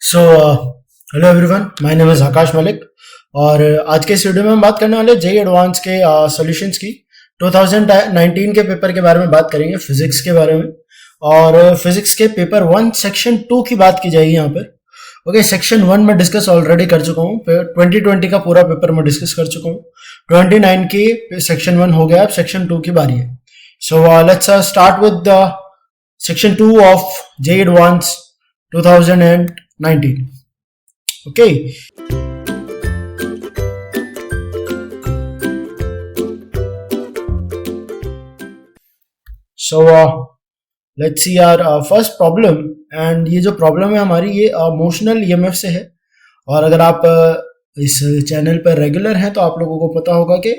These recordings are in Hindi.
So hello everyone, my name is Aakash Malik और आज के इस वीडियो में हम बात करने वाले जेईई एडवांस के सॉल्यूशंस की 2019 के पेपर के बारे में बात करेंगे, फिजिक्स के बारे में। और फिजिक्स के पेपर 1 सेक्शन 2 की बात की जाएगी यहाँ पर। ओके, सेक्शन 1 में डिस्कस ऑलरेडी कर चुका हूँ, 2020 का पूरा पेपर में डिस्कस कर चुका हूँ। 29 की सेक्शन 1 हो गया, अब सेक्शन 2 की बारी है। So let's start with the section 2 of JEE advance 2019. Okay. So let's see our first problem. And ये जो प्रॉब्लम है हमारी, ये मोशनल ईएमएफ से है। और अगर आप इस चैनल पर रेगुलर हैं तो आप लोगों को पता होगा कि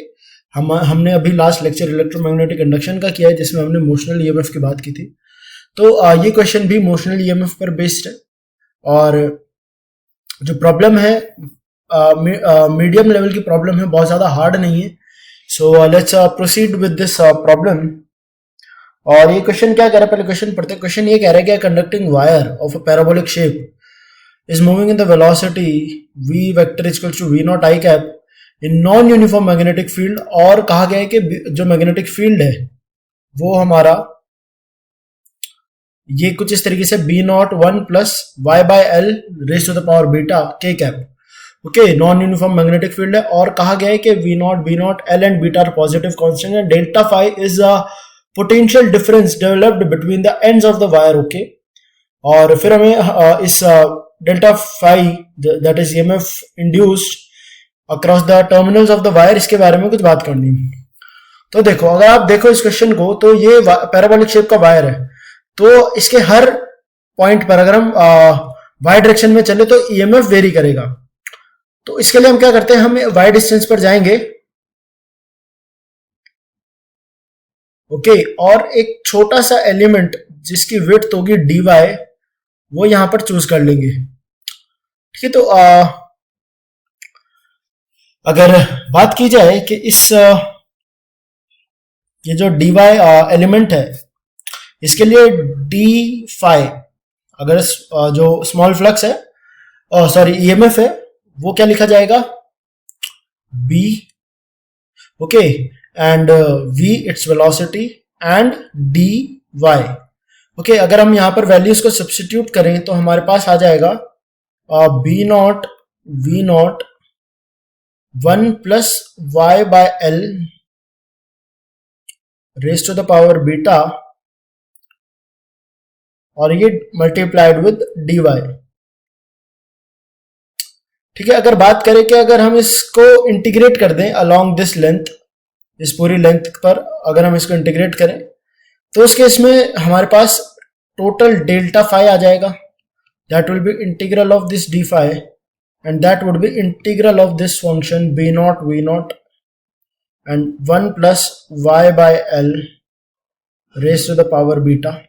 हमने अभी लास्ट लेक्चर इलेक्ट्रोमैग्नेटिक इंडक्शन का किया है, जिसमें हमने मोशनल ईएमएफ की बात की थी। तो ये क्वेश्चन भी मोशनल ईएमएफ पर बेस्ड है। और जो प्रॉब्लम है मीडियम लेवल की प्रॉब्लम है, बहुत ज़्यादा हार्ड नहीं है। So let's proceed with this problem. और ये क्वेश्चन क्या कह रहा है, पहले क्वेश्चन पढ़ते हैं। क्वेश्चन ये कह रहा है कि conducting wire of a parabolic shape is moving in the velocity v vector is equal to v naught i cap in non uniform magnetic field. और कहा गया है कि जो मैग्नेटिक फील्ड है वो हमारा ये कुछ इस तरीके से b naught 1 plus y by L raise to the power beta k cap. Okay, non uniform magnetic field है और कहा गया है कि v naught L and beta are positive constant and delta phi is a potential difference developed between the ends of the wire. Okay, और फिर हमें इस delta phi that is EMF induced across the terminals of the wire, इसके बारे में कुछ बात करनी है। तो देखो, अगर आप देखो इस क्वेश्चन को, तो ये पैराबोलिक शेप का वायर है, तो इसके हर पॉइंट पर अगर हम वाई डायरेक्शन में चले तो ईएमएफ वेरी करेगा। तो इसके लिए हम क्या करते हैं, हम वाई डिस्टेंस पर जाएंगे। ओके, और एक छोटा सा एलिमेंट जिसकी विड्थ होगी dy, वो यहां पर चूज कर लेंगे। ठीक है, तो अगर बात की जाए कि इस ये जो dy एलिमेंट है, इसके लिए डी फाई, अगर जो स्मॉल फ्लक्स है सॉरी ईएमएफ है, वो क्या लिखा जाएगा, b। Okay, and v its velocity and dy। Okay, अगर हम यहां पर वैल्यूज को सब्स्टिट्यूट करें तो हमारे पास आ जाएगा b naught v naught 1 plus y by L raise to the power beta, और ये मल्टीप्लाइड विद dy। ठीक है, अगर बात करें कि अगर हम इसको इंटीग्रेट कर दें अलोंग दिस लेंथ, इस पूरी लेंथ पर अगर हम इसको इंटीग्रेट करें तो उस केस में हमारे पास टोटल डेल्टा फाई आ जाएगा। That will be integral of this D phi and that would be integral of this function b naught v naught and 1 plus y by L raise to the power beta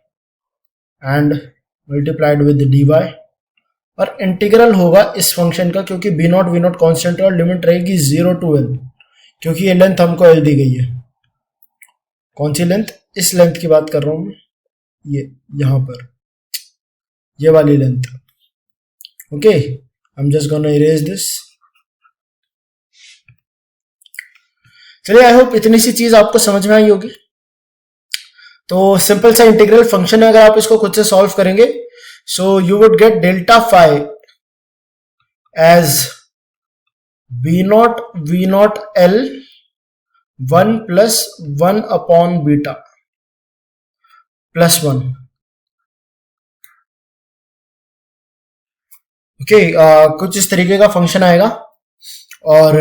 and multiplied with dy। और इंटीग्रल होगा इस फंक्शन का, क्योंकि b naught v naught constant और लिमिट रहेगी 0 टू l, क्योंकि ये लेंथ हमको l दी गई है। कौन सी लेंथ, इस लेंथ की बात कर रहा हूं मैं, ये यहां पर ये वाली length. Okay, I am just gonna erase this. चलिए, आई होप इतनी सी चीज आपको समझ में आई होगी। तो सिंपल सा इंटीग्रल फंक्शन है, अगर आप इसको खुद से सॉल्व करेंगे, so you would get delta phi as b naught v naught l 1 plus 1 upon beta plus 1। Okay, कुछ इस तरीके का फंक्शन आएगा और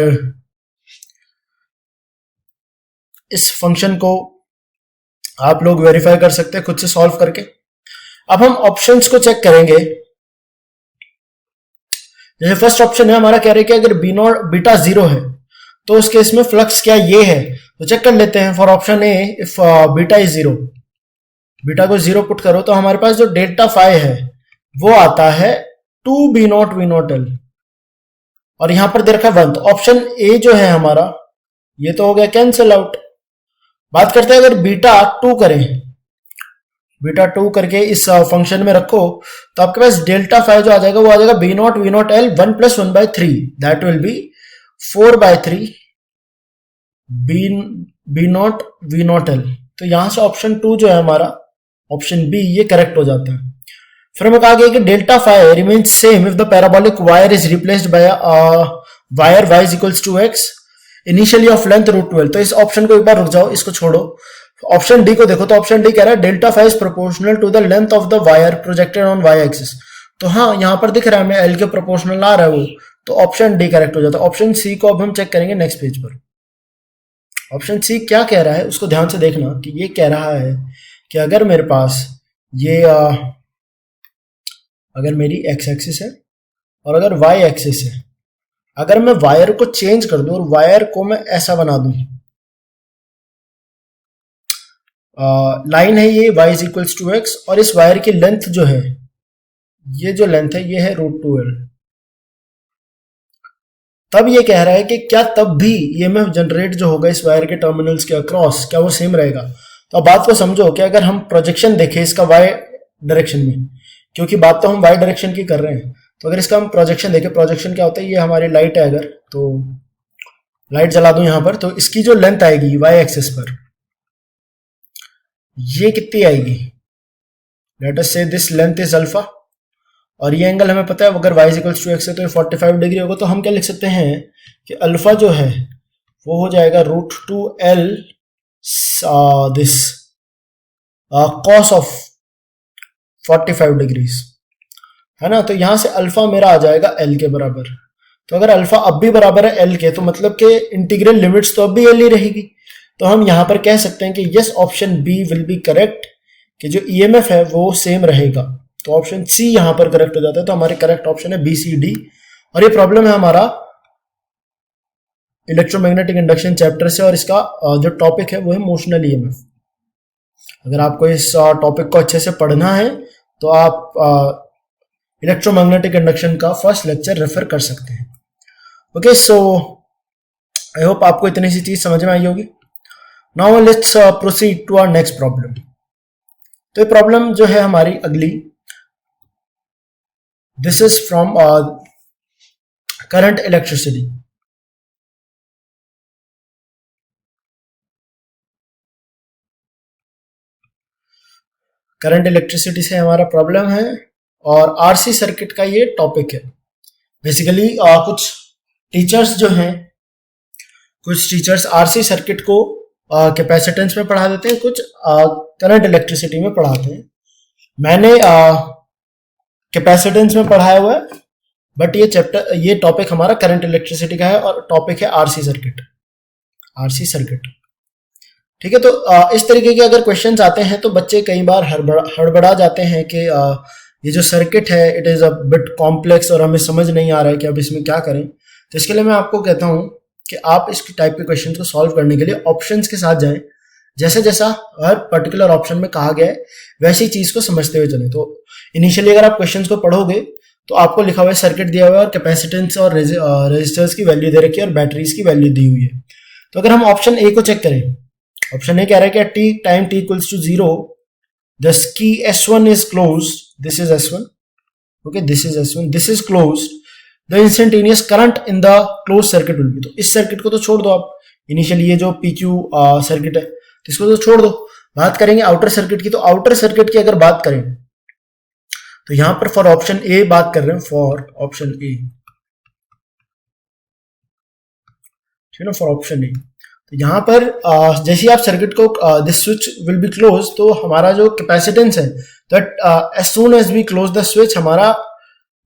इस फंक्शन को आप लोग वेरीफाई कर सकते हैं खुद से सॉल्व करके। अब हम ऑप्शंस को चेक करेंगे। जैसे फर्स्ट ऑप्शन है हमारा, कह रहे हैं कि अगर b नॉट बीटा 0 है तो उस केस में फ्लक्स क्या ये है, तो चेक कर लेते हैं। For option A, if beta is 0, beta को 0 पुट करो तो हमारे पास जो डेल्टा फाई है वो आता है 2b not v naught l, और यहां पर दे रखा है 1। तो ऑप्शन ए जो है हमारा, ये तो हो गया कैंसिल आउट। बात करते हैं अगर बीटा 2 करें, बीटा 2 करके इस फंक्शन में रखो, तो आपके पास डेल्टा फाइव जो आ जाएगा वो आ जाएगा B naught V naught L 1 + 1/3, that will be 4/3 B naught V naught L. तो यहां से ऑप्शन 2 जो है हमारा, ऑप्शन बी, ये करेक्ट हो जाता है। फिर हमें कहा गया कि delta phi remains same if the parabolic wire is replaced by wire y equals to x initially of length √12। तो इस ऑप्शन को एक बार रुक जाओ, इसको छोड़ो, ऑप्शन डी को देखो। तो ऑप्शन डी कह रहा है delta phi is proportional to the length of the wire projected on y axis. तो हाँ, यहां पर दिख रहा है हमें एल के प्रोपोर्शनल आ रहा है वो, तो ऑप्शन डी करेक्ट हो जाता है। ऑप्शन सी को अब हम चेक करेंगे नेक्स्ट पेज पर। ऑप्शन सी क्या कह रहा है उसको ध्यान से देखना, कि ये कह रहा है कि अगर मेरे पास ये अगर मेरी x एक्सिस है और अगर y एक्सिस है, अगर मैं वायर को चेंज कर दूं और वायर को मैं ऐसा बना दूं, लाइन है ये y इक्वल्स टू x, और इस वायर की लेंथ जो है, ये जो लेंथ है ये है √12, तब ये कह रहा है कि क्या तब भी ईएमएफ जनरेट जो होगा इस वायर के टर्मिनल्स के अक्रॉस, क्या वो सेम रहेगा। तो अब बात को समझो कि अगर हम प्रोजेक्शन देखें इसका y डायरेक्शन में, क्योंकि बात तो हम y डायरेक्शन की कर रहे हैं, तो अगर इसका हम प्रोजेक्शन देखें, प्रोजेक्शन क्या होता है, ये हमारी लाइट है, अगर तो लाइट जला दूं यहां पर, तो इसकी जो लेंथ आएगी y एक्सिस पर, ये कितनी आएगी, लेट अस से दिस लेंथ इज अल्फा, और ये एंगल हमें पता है अगर y इक्वल्स टू x है तो ये 45 डिग्री होगा। तो हम क्या लिख सकते हैं कि अल्फा जो है वो हो जाएगा √2l this cos of 45 degrees, है ना। तो यहां से अल्फा मेरा आ जाएगा l के बराबर। तो अगर अल्फा अब भी बराबर है l के, तो मतलब कि इंटीग्रल लिमिट्स तो अब भी l ही रहेगी। तो हम यहां पर कह सकते हैं कि yes, option B will be correct, कि जो ईएमएफ है वो सेम रहेगा। तो ऑप्शन सी यहां पर करेक्ट हो जाता है। तो हमारे करेक्ट ऑप्शन है बी सी डी। और ये प्रॉब्लम है हमारा इलेक्ट्रोमैग्नेटिक इंडक्शन चैप्टर से, और इसका जो टॉपिक है वो है मोशनल ईएमएफ। अगर आपको इस टॉपिक को अच्छे से पढ़ना है तो आप इलेक्ट्रोमैग्नेटिक इंडक्शन का फर्स्ट लेक्चर रेफर कर सकते हैं। ओके, सो आई होप आपको इतनी सी चीज समझ में आई होगी। Now let's proceed to our next problem. तो ये प्रॉब्लम जो है हमारी अगली, this is from current electricity. Current electricity से हमारा प्रॉब्लम है, और आरसी सर्किट का ये टॉपिक है। बेसिकली कुछ टीचर्स जो हैं, कुछ टीचर्स आरसी सर्किट को कैपेसिटेंस में पढ़ा देते हैं, कुछ करंट इलेक्ट्रिसिटी में पढ़ाते हैं। मैंने कैपेसिटेंस में पढ़ाया हुआ है, बट ये टॉपिक हमारा करंट इलेक्ट्रिसिटी का है, और टॉपिक है आरसी सर्किट। आरसी सर्किट, ठीक है। तो इस तरीके के अगर क्वेश्चंस आते हैं तो बच्चे कई बार हड़बड़ा जाते हैं कि ये जो सर्किट है it is a bit complex, और हमें समझ नहीं आ रहा है कि अब इसमें क्या करें। तो इसके लिए मैं आपको कहता हूं कि आप इस टाइप के क्वेश्चन को सॉल्व करने के लिए ऑप्शंस के साथ जाएं, जैसे जैसा हर पर्टिकुलर ऑप्शन में कहा गया है वैसी चीज को समझते हुए चलें। तो इनिशियली अगर आप क्वेश्चंस को पढ़ोगे तो आपको लिखा हुआ है सर्किट दिया हुआ है, और कैपेसिटेंस और रेजिस्टर्स की वैल्यू दे रखी है, और बैटरीज की वैल्यू दी हुई है। तो अगर हम ऑप्शन ए को चेक करें, ऑप्शन ए कह रहा है कि T time T equals to 0 the key S1 is closed, this is S1, okay, this is S1, this is closed, the instantaneous current in the closed circuit will be। तो इस सर्किट को तो छोड़ दो आप, इनिशियली ये जो PQ सर्किट है तो इसको तो छोड़ दो। बात करेंगे आउटर सर्किट की। तो आउटर सर्किट की अगर बात करें तो यहां पर फॉर ऑप्शन ए बात कर रहे हैं, फॉर ऑप्शन ए, ठीक है ना, फॉर ऑप्शन ए। तो यहां पर जैसे ही आप सर्किट को this switch will be close, तो हमारा जो कैपेसिटेंस है that as soon as we close the switch, हमारा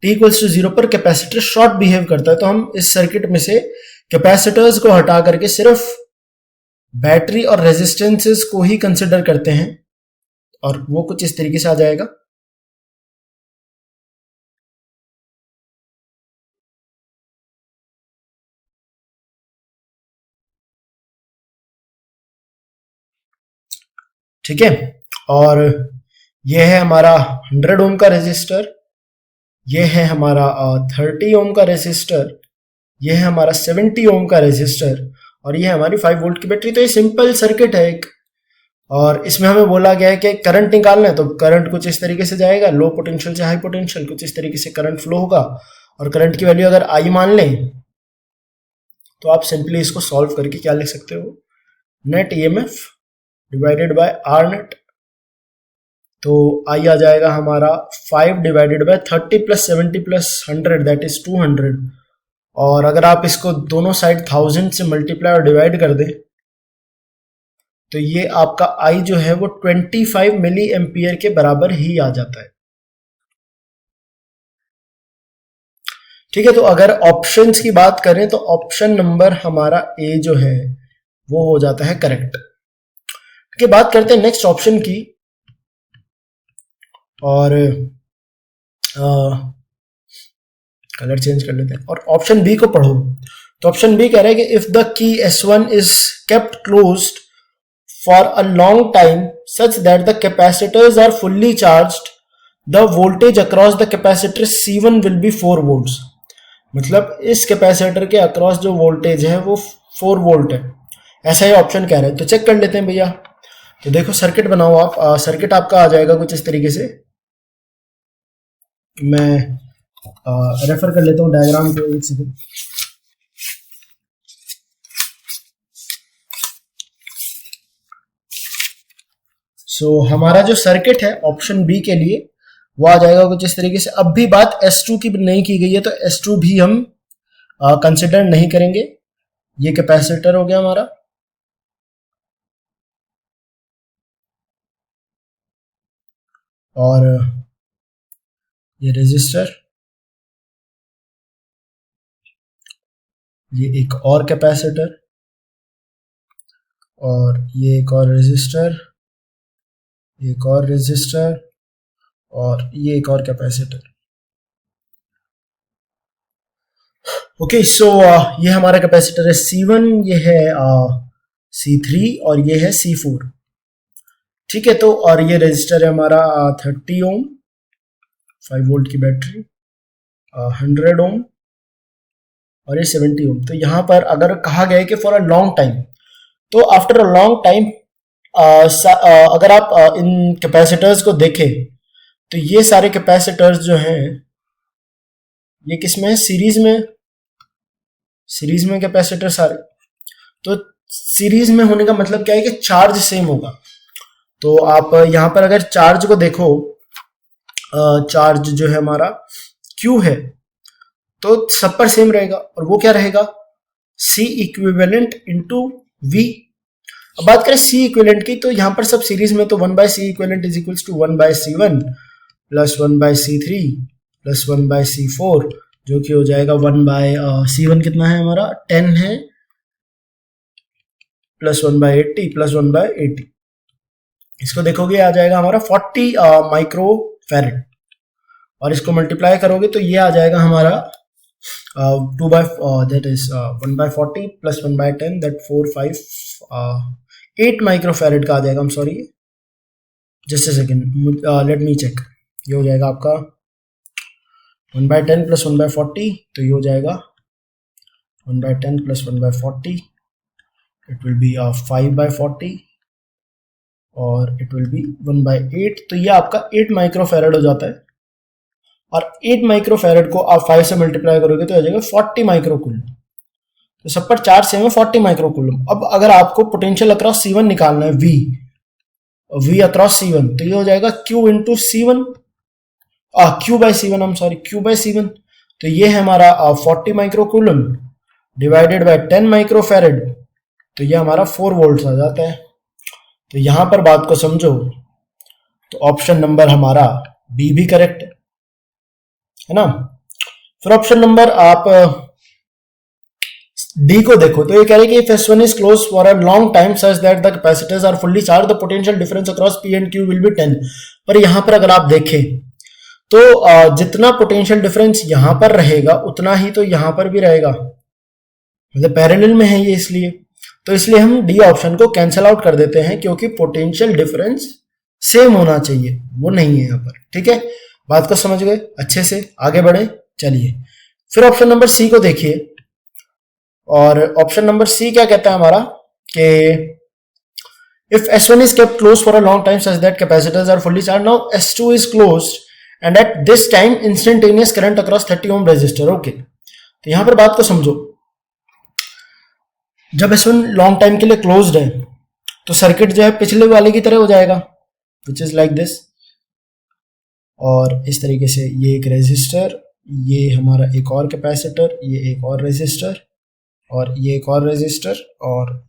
t इक्वल्स टू 0 पर कैपेसिटर शॉर्ट बिहेव करता है। तो हम इस सर्किट में से कैपेसिटर्स को हटा करके सिर्फ बैटरी और रेजिस्टेंसेस को ही कंसिडर करते हैं, और वो कुछ इस तरीके से आ जाएगा। ठीक है, और ये है हमारा 100 ओम का रेजिस्टर, ये है हमारा 30 ओम का रेजिस्टर, ये है हमारा 70 ओम का रेजिस्टर, और ये है हमारी 5 वोल्ट की बैटरी। तो ये सिंपल सर्किट है एक, और इसमें हमें बोला गया है कि करंट निकालना है, तो करंट कुछ इस तरीके से जाएगा, लो पोटेंशियल से हाई पोटेंशियल कुछ इस तरीके से करंट फ्लो होगा। और करंट की वैल्यू अगर आई मान लें तो आप सिंपली इसको सॉल्व करके क्या लिख सकते हो, net EMF divided by R net. तो आई आ जाएगा हमारा 5 divided by 30 plus 70 plus 100 that is 200। और अगर आप इसको दोनों साइड 1000 से मल्टीप्लाई और डिवाइड कर दें तो ये आपका आई जो है वो 25 मिली एम्पियर के बराबर ही आ जाता है। ठीक है, तो अगर ऑप्शंस की बात करें तो ऑप्शन नंबर हमारा ए जो है वो हो जाता है करेक्ट। ठीक है, बात करते हैं नेक्स्ट ऑप्शन की। और कलर चेंज कर लेते हैं और ऑप्शन बी को पढ़ो। तो ऑप्शन बी कह रहा है कि if the key S1 is kept closed for a long time such that the capacitors are fully charged, the voltage across the capacitor C1 will be 4 volts। मतलब इस कैपेसिटर के अक्रॉस जो वोल्टेज है वो 4 वोल्ट है, ऐसा ही ऑप्शन कह रहे हैं। तो चेक कर लेते हैं भैया। तो देखो सर्किट बनाओ आप, सर्किट आपका आ जाएगा कुछ इस तरीके से। मैं रेफर कर लेता हूँ डायग्राम को, एक सेकंड। सो हमारा जो सर्किट है ऑप्शन बी के लिए वो आ जाएगा कुछ इस तरीके से। अब भी बात S2 की नहीं की गई है तो S2 भी हम कंसिडर नहीं करेंगे। ये कैपेसिटर हो गया हमारा, और ये रेजिस्टर, ये एक और कैपेसिटर, और ये एक और रेजिस्टर, एक और रेजिस्टर, और ये एक और कैपेसिटर। ओके, सो ये हमारा कैपेसिटर है C1, ये है C3 और ये है C4। ठीक है, तो और ये रेजिस्टर है हमारा 30 ओम 5 वोल्ट की बैटरी, 100 ओम और ये 70 ओम। तो यहाँ पर अगर कहा गया है कि फॉर अ लॉन्ग टाइम, तो आफ्टर अ लॉन्ग टाइम अगर आप इन कैपेसिटर्स को देखें तो ये सारे कैपेसिटर्स जो हैं ये किस में है, सीरीज में कैपेसिटर सारे। तो सीरीज में होने का मतलब क्या है कि चार्ज सेम होगा। तो आप यहां पर अगर चार्ज को देखो, चार्ज जो है हमारा Q है तो सब पर सेम रहेगा, और वो क्या रहेगा, C इक्विवेलेंट इंटू V। अब बात करें C इक्विवेलेंट की, तो यहां पर सब सीरीज में, तो 1/C equivalent is equals to 1/C1 plus 1/C3 plus 1/C4, जो कि हो जाएगा 1/C1 कितना है हमारा 10 है, प्लस 1/80 प्लस 1/80। इसको देखोगे आ जाएगा हमारा 40 माइक्रो फैरेड, और इसको मल्टीप्लाई करोगे तो ये आ जाएगा हमारा that is 1/40 plus 1/10 that 8 micro farad का आ जाएगा। I'm sorry, just a second, let me check. ये हो जाएगा आपका 1/10 प्लस 1/40, तो ये हो जाएगा 1/10 प्लस 1/40, इट विल बी 5/40 और इट विल बी 1/8। तो ये आपका 8 माइक्रो फैरेड हो जाता है, और 8 माइक्रो फैरेड को आप 5 से मल्टीप्लाई करोगे तो आ जाएगा 40 माइक्रो कूलम। तो सब पर चार्ज सेम है 40 माइक्रो कूलम। अब अगर आपको पोटेंशियल अक्रॉस C1 निकालना है, V अक्रॉस C1, तो ये हो जाएगा Q into C1, Q/C1, I'm sorry, Q/C1। तो ये है हमारा 40 micro coulomb divided by 10 micro farad, तो ये हमारा 4 वोल्ट आ जाता है। तो यहां पर बात को समझो तो ऑप्शन नंबर हमारा बी भी करेक्ट है ना। फिर ऑप्शन नंबर आप डी को देखो, तो ये कह रहे हैं कि if S1 is closed for a long time such that the capacitors are fully charged, the potential difference across P and Q will be 10। पर यहां पर अगर आप देखें तो जितना पोटेंशियल डिफरेंस यहां पर रहेगा उतना ही तो यहां पर भी रहेगा, मतलब पैरेलल में है ये, इसलिए तो इसलिए हम डी ऑप्शन को कैंसिल आउट कर देते हैं, क्योंकि पोटेंशियल डिफरेंस सेम होना चाहिए, वो नहीं है यहाँ पर। ठीक है, बात को समझ गए अच्छे से, आगे बढ़े चलिए। फिर ऑप्शन नंबर सी को देखिए, और ऑप्शन नंबर सी क्या कहता है हमारा कि if S1 is kept closed for a long time such that capacitors are fully charged, now S2 is closed and at this time instantaneous current across 30 ohm resistor. Okay, तो यहां पर बात को समझो, जब S1 लॉन्ग टाइम के लिए क्लोज्ड है तो सर्किट जो है पिछले वाले की तरह हो जाएगा, विच इज लाइक दिस, और इस तरीके से ये एक रेजिस्टर, ये हमारा एक और कैपेसिटर, ये एक और रेजिस्टर, और ये एक और रेजिस्टर, और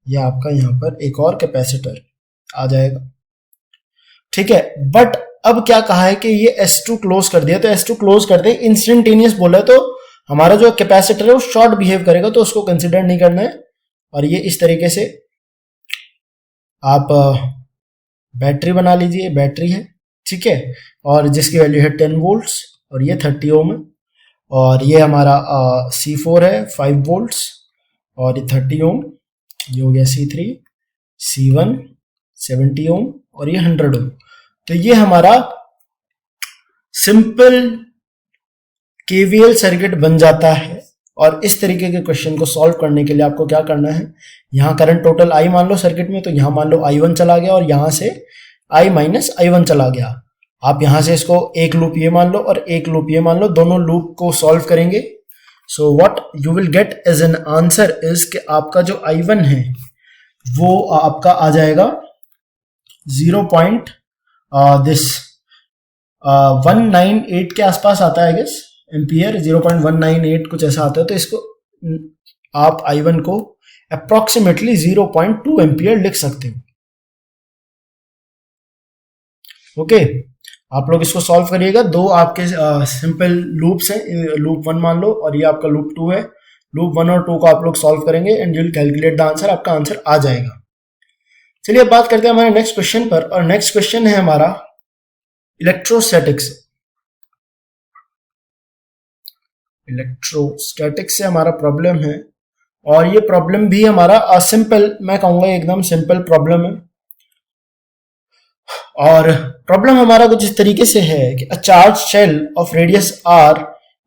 ये आपका यहाँ पर एक और कैपेसिटर आ जाएगा। ठीक है, बट अब क्या कहा है कि ये S2 क्लोज कर दिया, तो S2 क्लोज कर दे, इंस्टेंटेनियस बोला है तो हमारा जो कैपेसिटर है वो शॉर्ट बिहेव करेगा, तो उसको कंसिडर नहीं करना है। और ये इस तरीके से आप बैटरी बना लीजिए, बैटरी है, ठीक है, और जिसकी वैल्यू है 10 वोल्ट्स और ये 30 ओम है, और ये हमारा C4 है 5 वोल्ट्स और ये 30 ओम, ये हो गया C3, C1 70 ओम और ये 100 ओम। तो ये हमारा सिंपल केवीएल सर्किट बन जाता है। और इस तरीके के क्वेश्चन को सॉल्व करने के लिए आपको क्या करना है, यहाँ करंट टोटल I मान लो सर्किट में, तो यहाँ मान लो I1 चला गया और यहाँ से I माइनस I1 चला गया। आप यहाँ से इसको एक लूप ये मान लो और एक लूप ये मान लो, दोनों लूप को सॉल्व करेंगे। So what you will get as an answer is कि आपका जो I1 है वो आपका आ जाएगा 0.198 के आसपास आता है, आई गेस एम्पियर, 0.198 कुछ ऐसा आता है। तो इसको आप I1 को अप्रोक्सीमेटली 0.2 एम्पियर लिख सकते हो। ओके, आप लोग इसको सॉल्व करिएगा। दो आपके सिंपल लूप्स हैं, लूप 1 मान लो और ये आपका लूप 2 है। लूप 1 और 2 को आप लोग सॉल्व करेंगे and you will calculate the answer, आपका आंसर आ जाएगा। चलिए अब बात करते हैं हमारे नेक्स्ट क्वेश्चन पर, और नेक्स्ट क्वेश्चन है हमारा इलेक्ट्रोस्टैटिक्स। इलेक्ट्रोस्टैटिक्स से हमारा प्रॉब्लम है, और ये प्रॉब्लम भी हमारा सिंपल, मैं कहूंगा एकदम सिंपल प्रॉब्लम है। और प्रॉब्लम हमारा कुछ इस तरीके से है कि a charge shell of radius r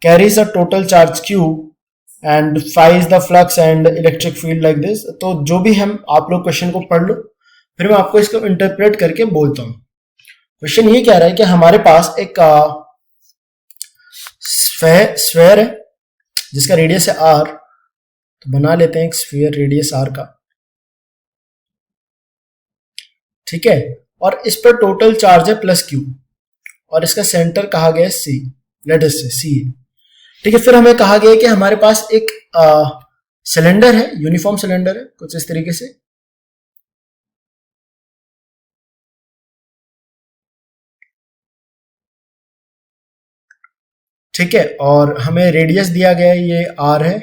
carries a total charge q and phi is the flux and electric field like this। तो जो भी हम, आप लोग क्वेश्चन को पढ़ लो, फिर मैं आपको इसको इंटरप्रेट करके बोलता हूं। क्वेश्चन ये कह रहा है कि हमारे पास एक स्फेयर है जिसका रेडियस है r, तो बना लेते हैं एक स्फीयर रेडियस r का, ठीक है, और इस पर टोटल चार्ज है +q और इसका सेंटर कहा गया है C, लेट अस से C है, ठीक है। फिर हमें कहा गया है कि हमारे पास एक सिलेंडर है, यूनिफॉर्म सिलेंडर है कुछ इस तरीके से, ठीक है, और हमें रेडियस दिया गया है, ये r है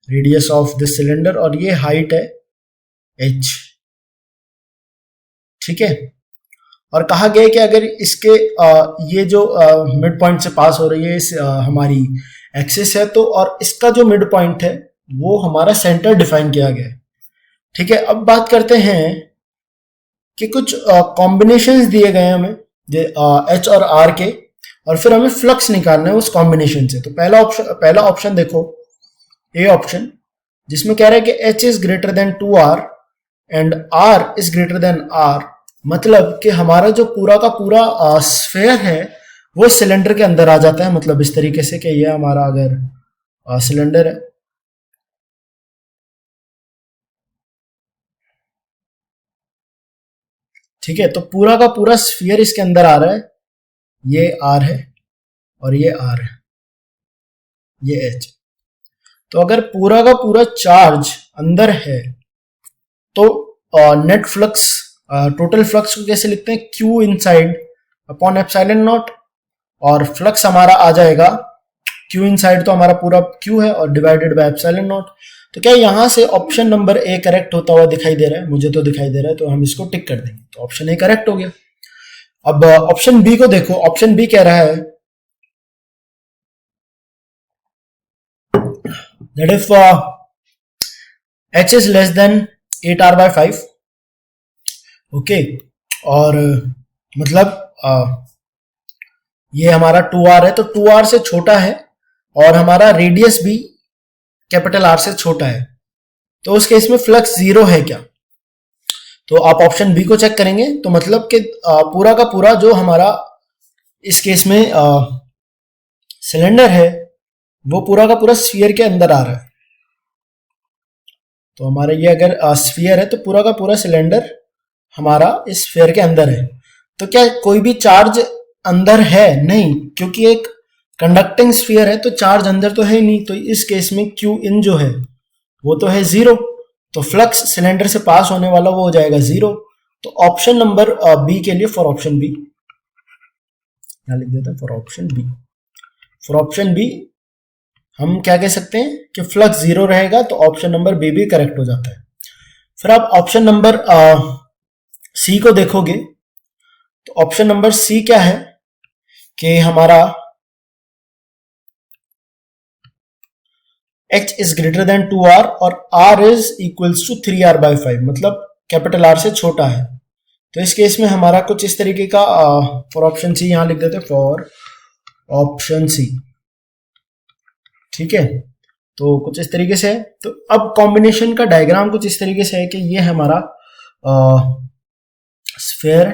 रेडियस ऑफ दिस सिलेंडर, और ये हाइट है h, ठीक है। और कहा गया है कि अगर इसके ये जो मिड पॉइंट से पास हो रही है इस हमारी एक्सिस है, तो और इसका जो मिड पॉइंट है वो हमारा सेंटर डिफाइन किया गया है, ठीक है। अब बात करते हैं कि कुछ कॉम्बिनेशंस दिए गए हैं हमें h और r के, और फिर हमें फ्लक्स निकालना है उस कॉम्बिनेशन से। तो पहला ऑप्शन देखो, ए ऑप्शन, जिसमें कह रहा है कि h is greater than 2r and r is greater than r, मतलब कि हमारा जो पूरा का पूरा स्फेयर है वो सिलेंडर के अंदर आ जाता है। मतलब इस तरीके से कि ये हमारा अगर सिलेंडर है, ठीक है, तो पूरा का पूरा स्फीयर इसके अंदर आ रहा है, ये r है और ये r है, ये h। तो अगर पूरा का पूरा चार्ज अंदर है तो नेट फ्लक्स, टोटल फ्लक्स को कैसे लिखते हैं, q inside upon epsilon not, और फ्लक्स हमारा आ जाएगा q इनसाइड, तो हमारा पूरा q है, और डिवाइडेड बाय एप्सिलॉन नॉट। तो क्या यहां से ऑप्शन नंबर ए करेक्ट होता हुआ दिखाई दे रहा है? मुझे तो दिखाई दे रहा है, तो हम इसको टिक कर देंगे, तो ऑप्शन ए करेक्ट हो गया। अब ऑप्शन बी को देखो, ऑप्शन बी कह रहा है that if h is less than 8r/5, okay, और मतलब ये हमारा 2r है, तो 2r से छोटा है और हमारा रेडियस भी कैपिटल R से छोटा है, तो उस केस में फ्लक्स 0 है क्या? तो आप ऑप्शन बी को चेक करेंगे तो मतलब कि पूरा का पूरा जो हमारा इस केस में सिलेंडर है वो पूरा का पूरा स्फीयर के अंदर आ रहा है। तो हमारा ये अगर स्फीयर है तो पूरा का पूरा सिलेंडर हमारा इस स्फीयर के अंदर है। तो क्या कोई भी चार्ज अंदर है? नहीं, क्योंकि एक कंडक्टिंग स्फीयर है तो चार्ज अंदर तो है ही नहीं। तो इस केस में क्यू इन जो है वो तो है जीरो, तो फ्लक्स सिलेंडर से पास होने वाला वो हो जाएगा जीरो। तो ऑप्शन नंबर बी के लिए, फॉर ऑप्शन बी यहां लिख देते हैं, for option B, for option B हम क्या कह सकते हैं कि फ्लक्स जीरो रहेगा, तो ऑप्शन नंबर बी भी करेक्ट हो जाता है। फिर आप ऑप्शन नंबर सी को देखोगे तो ऑप्शन नंबर सी क्या है कि हमारा h is greater than 2r और r is equals to 3r/5, मतलब कैपिटल R से छोटा है। तो इस केस में हमारा कुछ इस तरीके का फॉर ऑप्शन सी यहां लिख देते हैं, फॉर ऑप्शन सी। ठीक है, तो कुछ इस तरीके से है। तो अब कॉम्बिनेशन का डायग्राम कुछ इस तरीके से है कि ये हमारा स्फीयर,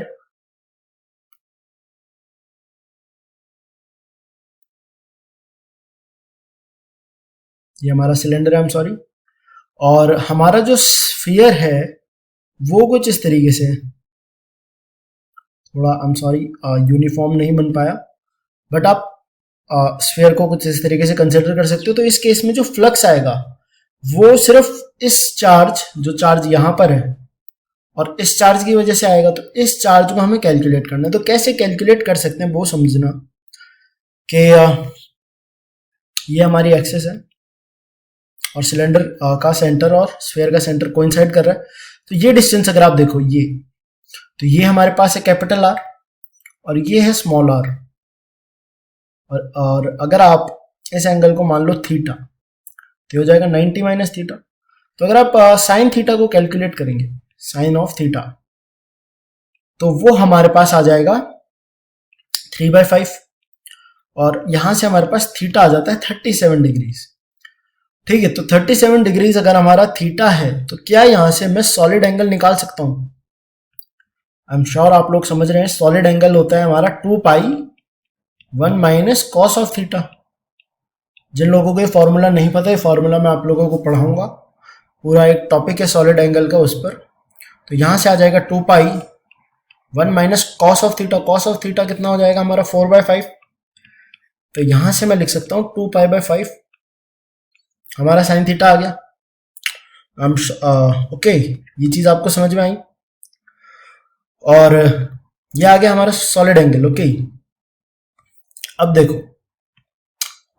ये हमारा सिलेंडर है, आई एम सॉरी, और हमारा जो स्फीयर है वो कुछ इस तरीके से है। थोड़ा आई एम सॉरी यूनिफॉर्म नहीं बन पाया, बट आप स्फीयर को कुछ इस तरीके से कंसिडर कर सकते हो। तो इस केस में जो फ्लक्स आएगा वो सिर्फ इस चार्ज, जो चार्ज यहां पर है और इस चार्ज की वजह से आएगा। तो इस चार्ज को हमें कैलकुलेट करना है। तो कैसे कैलकुलेट कर सकते हैं वो समझना कि ये हमारी एक्सिस है और सिलेंडर का सेंटर और स्फीयर का सेंटर कोइंसाइड कर रहा है। तो ये डिस्टेंस अगर आप देखो, ये तो ये हमारे पास है कैपिटल आर और ये है स्मॉल आर, और अगर आप इस एंगल को मान लो थीटा, तो हो जाएगा 90 माइनस थीटा। तो अगर आप साइन थीटा को कैलकुलेट करेंगे, साइन ऑफ थीटा, तो वो हमारे पास आ जाएगा 3/5 और यहां से हमारे पास थीटा आ जाता है 37 डिग्रीज। ठीक है, तो 37 डिग्रीज अगर हमारा थीटा है तो क्या यहां से मैं सॉलिड एंगल निकाल सकता हूं? आई एम श्योर आप लोग समझ रहे हैं। सॉलिड एंगल होता है हमारा 2π1 माइनस कॉस ऑफ थीटा। जिन लोगों को ये फॉर्मूला नहीं पता है, फॉर्मूला मैं आप लोगों को पढ़ाऊंगा, पूरा एक टॉपिक है सॉलिड एंगल का उस पर। तो यहां से आ जाएगा 2π1 minus cos of theta. Cos of theta कितना हो जाएगा हमारा 4/5। तो यहां से मैं लिख सकता हूं 2π/5, हमारा साइन थीटा आ गया। ओके, ये चीज आपको समझ में आई। और ये आ गया हमारा सॉलिड एंगल। ओके, अब देखो,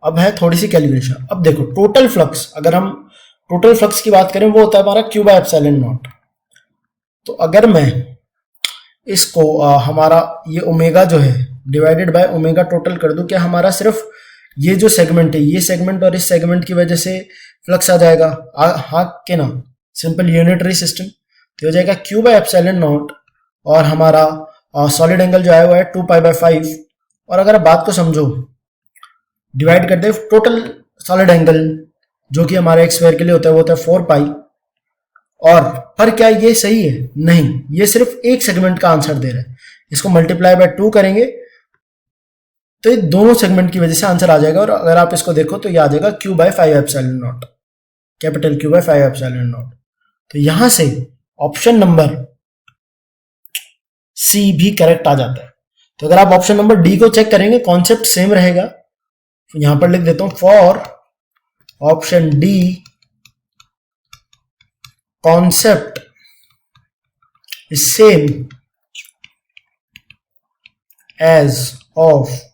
अब है थोड़ी सी कैलकुलेशन। अब देखो टोटल फ्लक्स, अगर हम टोटल फ्लक्स की बात करें वो होता है हमारा Q/ε0। तो अगर मैं इसको हमारा ये ओमेगा जो है डिवाइडेड बाय ओमेगा टोटल कर दूं, क्या हमारा सिर्फ ये जो सेगमेंट है, ये सेगमेंट और इस सेगमेंट की वजह से फ्लक्स आ जाएगा? हाँ के ना, सिंपल यूनिटरी सिस्टम। तो हो जाएगा Q/ε0 और हमारा सॉलिड एंगल जो आया हुआ है 2π/5। और अगर आप बात को समझो, डिवाइड कर दे टोटल सॉलिड एंगल जो कि हमारे एक स्फीयर के लिए होता है वो होता है 4π। और पर क्या ये सही है? नहीं, ये सिर्फ एक सेगमेंट का आंसर दे रहा है। इसको मल्टीप्लाई बाय 2 करेंगे तो ये दोनों सेगमेंट की वजह से आंसर आ जाएगा। और अगर आप इसको देखो तो ये आ जाएगा Q/5ε0, कैपिटल Q/5ε0। तो यहां से ऑप्शन नंबर सी भी करेक्ट आ जाता है। तो अगर आप ऑप्शन नंबर डी को चेक करेंगे, कॉन्सेप्ट सेम रहेगा। तो यहां पर लिख देता हूं, for option D concept is same as of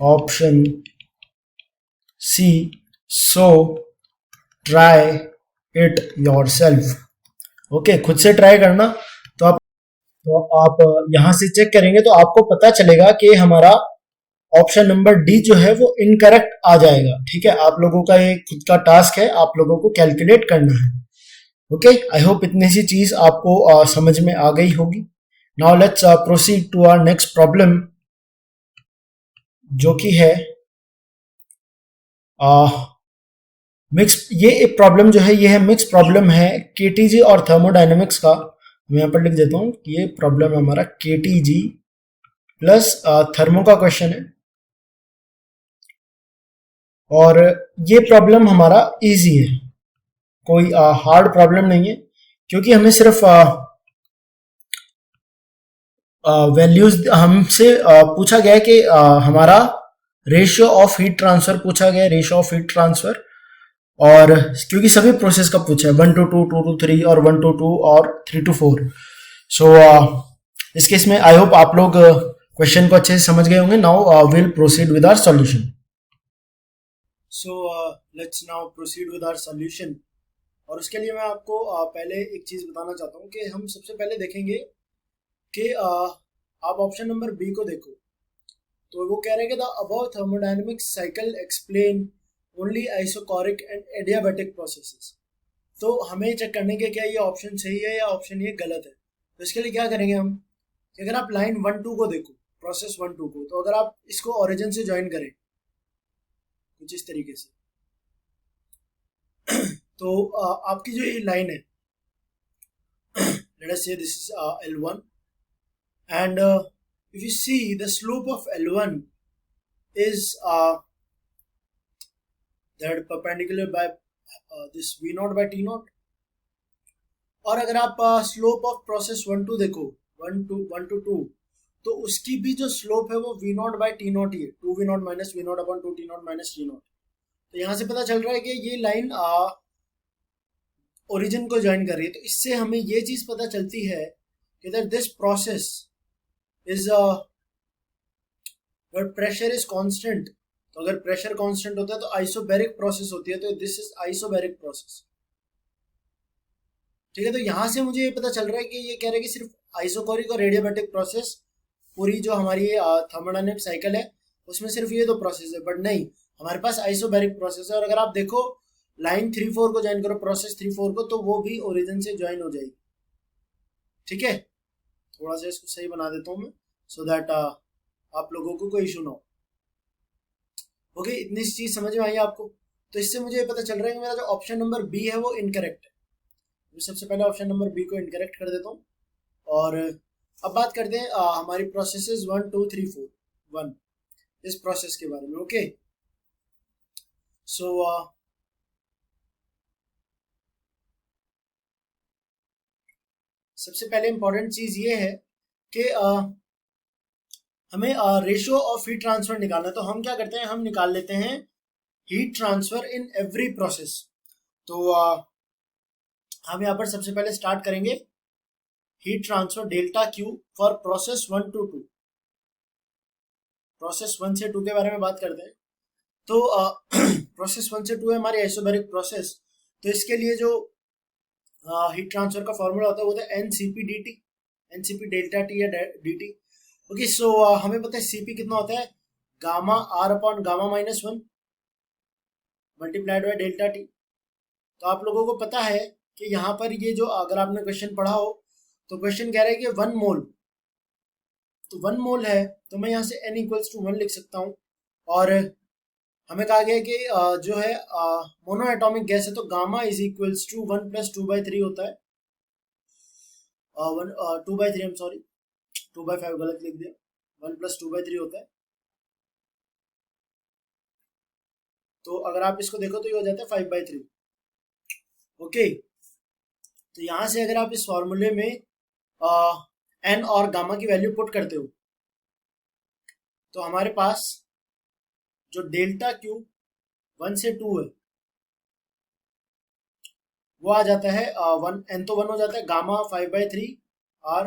option C, so try it yourself. Okay, खुद से ट्राई करना। तो आप यहां से चेक करेंगे तो आपको पता चलेगा कि हमारा ऑप्शन नंबर डी जो है वो इनकरेक्ट आ जाएगा। ठीक है, आप लोगों का ये खुद का टास्क है, आप लोगों को कैलकुलेट करना है। ओके, आई होप इतनी सी चीज आपको समझ में आ गई होगी। Now let's proceed to our next problem, जो कि है मिक्स। ये एक प्रॉब्लम जो है ये है मिक्स प्रॉब्लम है केटीजी और थर्मोडायनेमिक्स का। मैं यहाँ पर लिख देता हूँ कि ये प्रॉब्लम है हमारा KTG प्लस थर्मो का क्वेश्चन है, और ये प्रॉब्लम हमारा इजी है, कोई हार्ड प्रॉब्लम नहीं है, क्योंकि हमें सिर्फ वैल्यूज हमसे पूछा गया है कि हमारा रेशियो ऑफ हीट ट्रांसफर पूछा गया है, रेशियो ऑफ हीट ट्रांसफर, और क्योंकि सभी प्रोसेस का पूछा है 1 to 2, 2 to 3 और 1 to 2 और 3 to 4। सो इस केस में आई होप आप लोग क्वेश्चन को अच्छे से समझ गए होंगे। Now will proceed with our solution. So let's now proceed with our solution. और उसके लिए मैं आपको पहले एक चीज़ बताना चाहता हूँ कि हम सबसे पहले देखेंगे कि आप ऑप्शन नंबर बी को देखो, तो वो कह रहे हैं कि the above thermodynamic cycle explain only isochoric and adiabatic processes. तो हमें चेक करने के क्या ये ऑप्शन सही है या ऑप्शन ये गलत है। तो इसके लिए क्या करेंगे हम कि अगर आप लाइन 1-2 को देखो, प्रोसेस 1-2 को, तो अगर आप इसको ओरिजिन से ज्वाइन करें कुछ इस तरीके से तो आपकी जो ये लाइन है, लेट अस से this is L1, and if you see the slope of L1 is that perpendicular by this V0 by T0, और अगर आप स्लोप ऑफ प्रोसेस 1-2 देखो, 1 to 2, तो उसकी भी जो स्लोप है वो V0 by T0 ही है, 2V0 minus V0 upon 2T0 minus T0। तो यहाँ से पता चल रहा है कि ये लाइन ओरिजिन को ज्वाइन कर रही है। तो इससे हमें ये चीज पता चलती है कि that this process is but pressure is constant. तो अगर प्रेशर कांस्टेंट होता है तो आइसोबैरिक प्रोसेस होती है, तो दिस इज आइसोबैरिक प्रोसेस। ठीक है, तो यहां से मुझे ये पता चल रहा है कि ये कह रहे हैं कि सिर्फ आइसोकोरिक और रेडियोबैटिक प्रोसेस, पूरी जो हमारी थर्मोडायनेमिक साइकिल है उसमें सिर्फ ये दो प्रोसेस है, बट नहीं, हमारे पास आइसोबैरिक प्रोसेस है। और अगर आप देखो लाइन 3-4 को ज्वाइन करो, प्रोसेस 3-4 को, तो वो भी ओरिजिन से ज्वाइन हो जाएगी। ठीक है, थोड़ा सा इसको सही बना देता हूँ मैं, सो दैट आप लोगों को कोई इशू ना हो। ओके, इतनी चीज समझ में आई आपको? तो इससे मुझे पता चल रहा है कि मेरा जो ऑप्शन नंबर बी है वो इनकरेक्ट है। मैं सबसे पहले ऑप्शन नंबर बी को इनकरेक्ट कर देता हूँ। और अब बात करते हैं हमारी प्रोसेसेस 1 2 3 4 1 इस प्रोसेस के बारे में। ओके, सो सबसे पहले इंपॉर्टेंट चीज ये है कि हमें रेशियो ऑफ हीट ट्रांसफर निकालना है। तो हम क्या करते हैं, हम निकाल लेते हैं heat transfer in every process. तो हम यहाँ पर सबसे पहले स्टार्ट करेंगे heat transfer delta Q for process 1 to 2। Process 1 से 2 के बारे में बात करते हैं। तो प्रोसेस 1 से 2 है हमारी आइसोबैरिक प्रोसेस। तो इसके लिए जो हीट ट्रांसफर का फॉर्मूला होता है वो होता है NCP dt, NCP delta T या dt। ओके, सो हमें पता है सीपी कितना होता है, gamma R upon gamma minus 1 multiplied by delta T. तो आप लोगों को पता है कि यहाँ पर ये जो, अगर आपने क्वेश्चन पढ़ा हो तो क्वेश्चन कह रहा है कि 1 मोल, तो 1 मोल है तो मैं यहाँ से n इक्वल्स टू 1 लिख सकता हूँ। और हमें कहा गया कि जो है मोनो एटॉमिक गैस है, तो गामा इज इक्वल्स टू 1 + 2/3 होता है। 2/3, I'm सॉरी, 2/5 गलत लिख दिया, 1 + 2/3 होता है। तो अगर आप इसको देखो तो ये हो जाता है 5/3। ओके, तो यहां से अगर आप इस फॉर्मूले में एन और गामा की वैल्यू पुट करते हो तो हमारे पास जो डेल्टा क्यू 1 से 2 है वो आ जाता है 1, एन तो 1 हो जाता है, gamma 5/3 R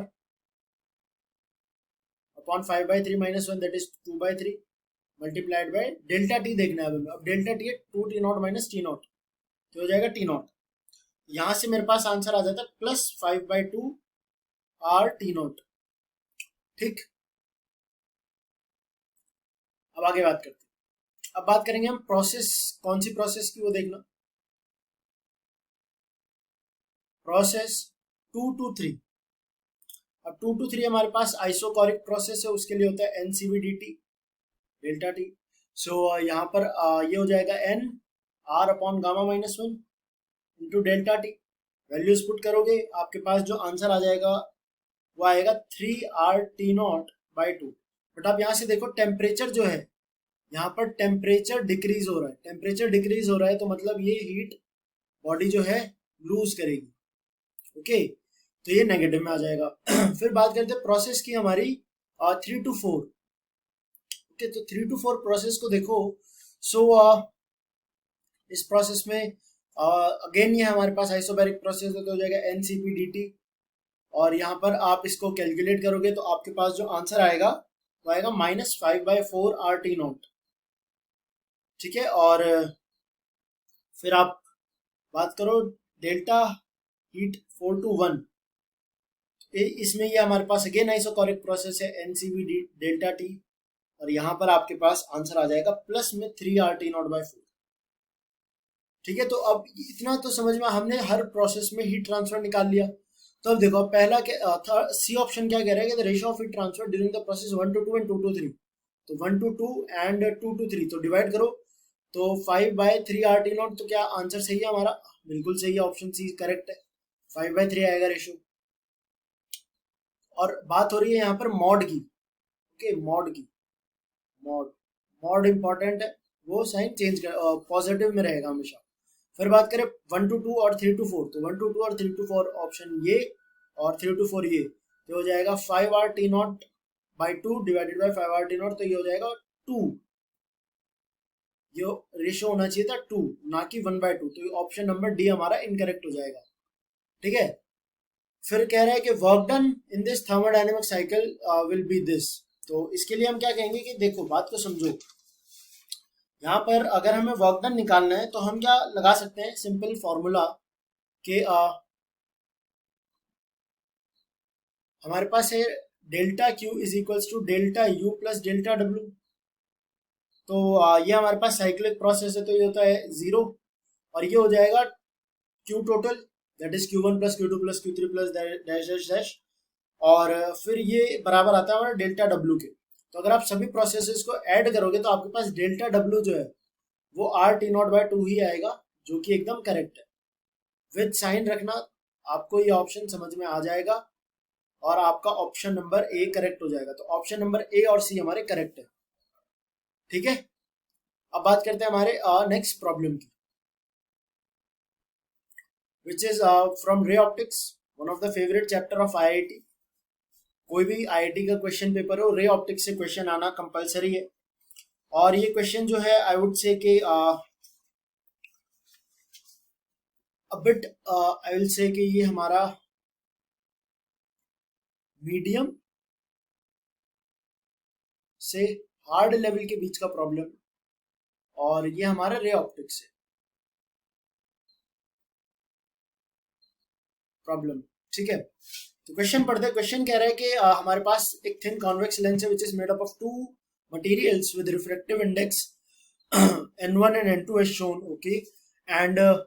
upon 5/3 minus 1 that is 2/3 multiplied by delta T देखना है हमें। अब डेल्टा टी है 2T0 माइनस T0, तो हो जाएगा T0। यहां से मेरे पास आंसर आ जाता है प्लस 5/2 आर T0। ठीक, अब आगे बात करते हैं। अब बात करेंगे हम प्रोसेस, कौन सी प्रोसेस की वो देखना, प्रोसेस 2 to 3। अब 2 to 3 हमारे पास आइसोकोरिक प्रोसेस है, उसके लिए होता है NCV/dt डेल्टा टी। सो यहाँ पर ये हो जाएगा n r upon gamma minus 1 into delta T, values put करोगे, आपके पास जो आंसर आ जाएगा वो आएगा 3RT0/2। बट आप यहाँ से देखो टेम्परेचर जो है, यहाँ पर टेम्परेचर डिक्रीज हो रहा है, टेम्परेचर डिक्रीज हो रहा है तो मतलब ये हीट बॉडी जो है लूज करेगी। ओके, तो ये नेगेटिव में आ जाएगा। फिर बात करते हैं प्रोसेस की हमारी 3 to 4। ओके, तो 3 to 4 प्रोसेस को देखो। सो इस प्रोसेस में अगेन ये हमारे पास आइसोबैरिक प्रोसेस है, तो हो जाएगा NCP/DT। और यहाँ पर आप इसको कैलकुलेट करोगे तो आपके पास जो आंसर आएगा वो आएगा -5/4 RT0। ठीक है, और फिर आप बात करो डेल्टा हीट 4 to 1, इसमें ये हमारे पास अगेन आइसोकोरिक प्रोसेस है NCP/ΔT। और यहाँ पर आपके पास आंसर आ जाएगा प्लस में 3RT0/4। ठीक है, तो अब इतना तो समझ में, हमने हर प्रोसेस में हीट ट्रांसफर निकाल लिया। तो अब देखो पहला सी ऑप्शन क्या कह रहा है कि ratio of heat transfer during the process 1 to 2 and 2 to 3। तो 1 to 2 एंड 2 to 3, तो डिवाइड करो तो 5/3RT0। तो क्या आंसर सही है हमारा? बिल्कुल सही है, ऑप्शन सी करेक्ट है, 5/3 आएगा रेशियो। और बात हो रही है यहाँ पर मॉड की। ओके, मॉड की, मॉड इंपॉर्टेंट है, वो साइन चेंज कर पॉजिटिव में रहेगा हमेशा। फिर बात करें 1 to 2 और 3 to 4, तो 1 to 2 और 3 to 4 ऑप्शन ये और 3 to 4 ये, तो हो जाएगा 5RT0/2 डिवाइडेड बाई 5RT0, तो ये हो जाएगा 2। ये रेशियो होना चाहिए था 2, ना कि 1/2। तो ऑप्शन नंबर डी हमारा इनकरेक्ट हो जाएगा। ठीक है, फिर कह रहा है कि work done in this thermodynamic cycle will be this. तो इसके लिए हम क्या कहेंगे कि देखो बात को समझो, यहाँ पर अगर हमें वर्क डन निकालना है तो हम क्या लगा सकते हैं, सिंपल फॉर्मूला कि हमारे पास है delta Q is equals to delta U plus delta W। तो ये हमारे पास साइक्लिक प्रोसेस है, तो ये होता है 0, और ये हो जाएगा Q total, that is Q1 plus Q2 plus Q3 plus dash dash dash, और फिर ये बराबर आता है हमारा डेल्टा W के। तो अगर आप सभी प्रोसेसेस को ऐड करोगे तो आपके पास डेल्टा W जो है वो RT0/2 ही आएगा, जो कि एकदम करेक्ट है। विद साइन रखना, आपको ये ऑप्शन समझ में आ जाएगा और आपका ऑप्शन नंबर ए करेक्ट हो जाएगा। तो ऑप्शन नंबर ए और सी हमारे करेक्ट है। ठीक है, अब बात करते हैं हमारे नेक्स्ट प्रॉब्लम की, which is from ray optics, one of the favourite chapter of IIT। कोई भी IIT का क्वेश्चन पेपर हो, रे ऑप्टिक्स से क्वेश्चन आना कंपलसरी है। और ये क्वेश्चन जो है आई वुड से कि आई विल से कि ये हमारा मीडियम से हार्ड लेवल के बीच का प्रॉब्लम, और ये हमारा रे ऑप्टिक्स है प्रॉब्लम। ठीक है, तो क्वेश्चन पढ़ते हैं। क्वेश्चन कह रहा है कि हमारे पास एक थिन कॉन्वेक्स लेंस है which is made up of 2 materials with refractive index N1 and N2 as shown. Okay, and the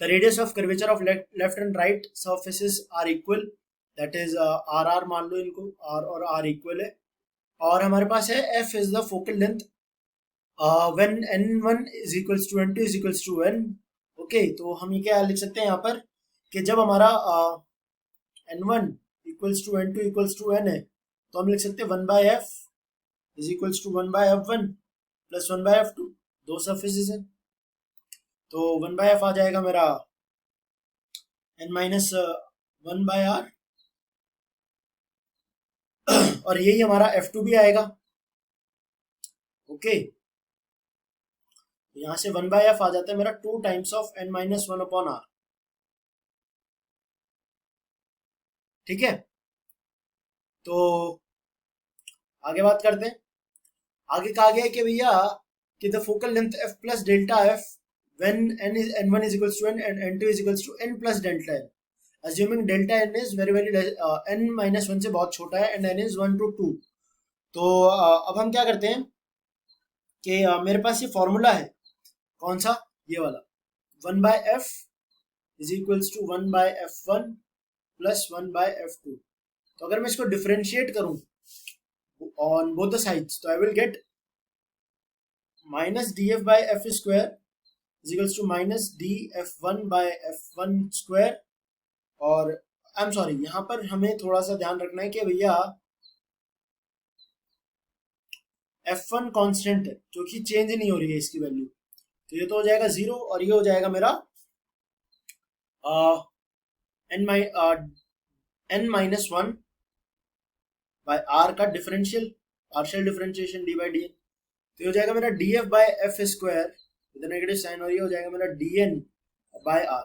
radius of curvature of left and right surfaces are equal, that is RR मान लो इनको, R और R equal है। और हमारे पास है F is the focal length when N1 is equals to N2 is equals to N। okay, तो हम ये क्या लिख सकते हैं यहाँ पर कि जब हमारा N1 equals to N2 equals to N है, तो हम लिख सकते हैं 1/F is equals to 1/F1 plus 1/F2, दो सर्फेसिस है, तो 1/F आ जाएगा मेरा N-1/R और यही हमारा F2 भी आएगा। ओके, यहां से 1/F आ जाता है मेरा 2 times of N-1/R। ठीक है, तो आगे बात करते हैं। आगे कहा गया है कि भैया कि the focal length F plus delta F when N1 is equals to N and N2 is equals to N plus delta N, assuming delta N is very N-1 से बहुत छोटा है and N is 1 to 2। तो अब हम क्या करते हैं कि मेरे पास ये फॉर्मूला है, कौन सा, ये वाला, 1/F is equals to 1/F1 plus 1/F2। तो अगर मैं इसको डिफरेंशिएट करूं on both the sides, तो I will get minus df by f square is equals to minus D F one by F one square. और आई एम सॉरी, यहाँ पर हमें थोड़ा सा ध्यान रखना है कि भैया F1 कांस्टेंट है जो कि चेंज नहीं हो रही है इसकी वैल्यू, तो ये तो हो जाएगा 0 और ये हो जाएगा मेरा n minus one by R का differential partial differentiation D by D N, तो ये हो जाएगा मेरा D F by F square with negative sign और ये हो जाएगा मेरा डी एन बाय आर।